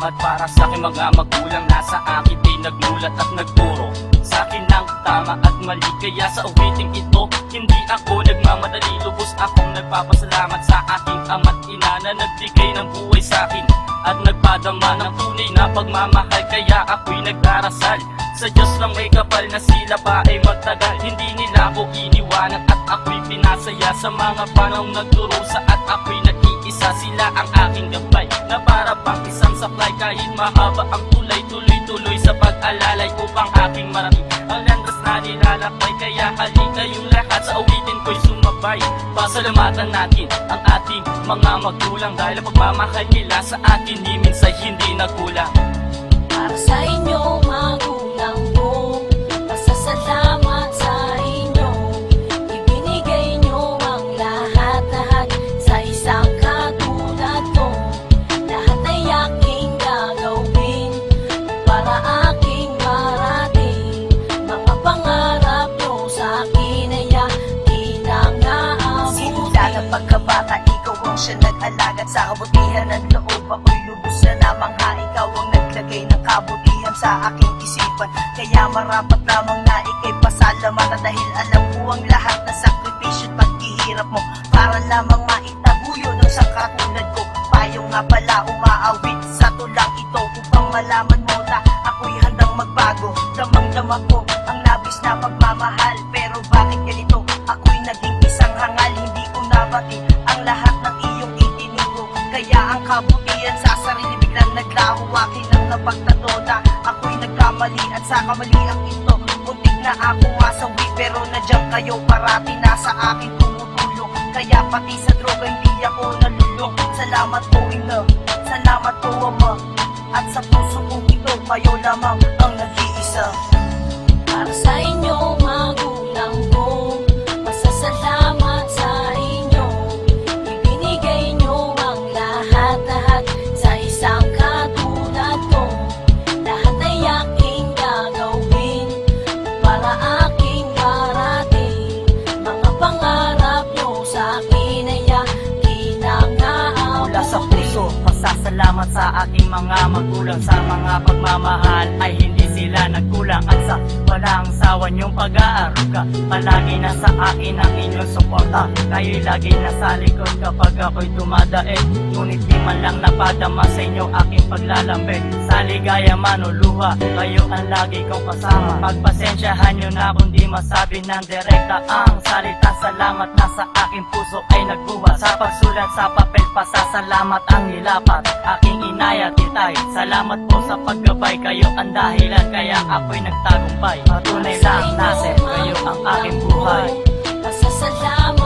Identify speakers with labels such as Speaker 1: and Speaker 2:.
Speaker 1: Salamat para sa aking mga magulang na sa akin pinagmulat at nagturo sa akin ng tama at mali. Kaya sa uwiting ito, hindi ako nagmamadali. Lubos akong nagpapasalamat sa aking ama't ina na nagbigay ng buhay sa akin at nagpadama ng tunay na pagmamahal. Kaya ako'y nagdarasal sa Diyos lang may kapal na sila pa ay magtagal. Hindi nila ako iniwanan at ako'y pinasaya sa mga panahong nagdurusa at ako'y nag-iisa. Sila ang aking gabay na para bang isang saklay. Kahit mahaba ang tulay, tuloy-tuloy sa pag-alalay upang aking marami ang landas na nilalakbay. Kaya halika yung lahat sa awitin ko'y sumabay. Pasalamatan natin ang ating mga magulang dahil ang pagmamahal nila sa atin di minsan hindi nagkulang.
Speaker 2: Para sa inyo magulang ko, pasasalamat sa inyo. Ibinigay nyo ang lahat-lahat sa isang katulad ko. Lahat ay aking gagawin para aking marating. Mga pangarap nyo sa akin ay aking nangaabutin.
Speaker 3: Simula ng pagkabata, ikaw ang siya nag-alagat sa kabutihan ng loob. Ako'y lubos na namang ikaw ang naglagay ng kabutihan sa aking isipan. Kaya marapat lamang na ikay pasalamatan dahil alam ko ang lahat na sakripisyo at paghihirap mo para lamang maitabuyo ng isang katulad ko. Payo nga pala umaawit sa tulang ito upang malaman mo na ako'y handang magbago. Damang-dama ko ang labis na pagmamahal, pero bakit ganito? Ako'y naging isang hangal, hindi ko nabati ang lahat ng iyong itinuro. Kaya ang kabutihan sa sarili biglang naglaho. Akin ang napagtato na ako'y nagkamali at sa kamaliang ito muntik na ako masawi, pero nandiyan kayo parati nasa akin tumutulong. Kaya pati sa droga hindi ako nalulong. Salamat po ina, salamat po ama, at sa puso kong ito kayo lamang ang nag-iisa.
Speaker 2: Para sa inyo magulang ko, pasasalamat sa inyo. Ibinigay nyo ang lahat-lahat sa isang katulad ko. Lahat ay aking gagawin para aking marating. Mga pangarap nyo sa akin ay aking nangaabutin.
Speaker 1: Mula sa puso, pasasalamat sa aking mga magulang. Sa mga pagmamahal ay hindi sila nagkulang. At sa walang sawa niyong pag-aaruga, palagi na sa akin ang inyong suporta. Kayo'y lagi nasa likod kapag ako'y dumadaig. Ngunit di man lang napadama sa inyo aking paglalambing. Sa ligaya man o luha, kayo ang lagi kong kasama. Pagpasensyahan nyo na kung di masabi ng direkta ang salita. Salamat na sa aking puso ay nagbuha. Sa pagsulat sa papel, pasasalamat ang nilapat. Aking inaya titay, salamat po sa paggabay. Kayo ang dahilan kaya ako'y nagtagumpay. Patunay lang na kayo ang aking buhay.
Speaker 2: Pasasalamat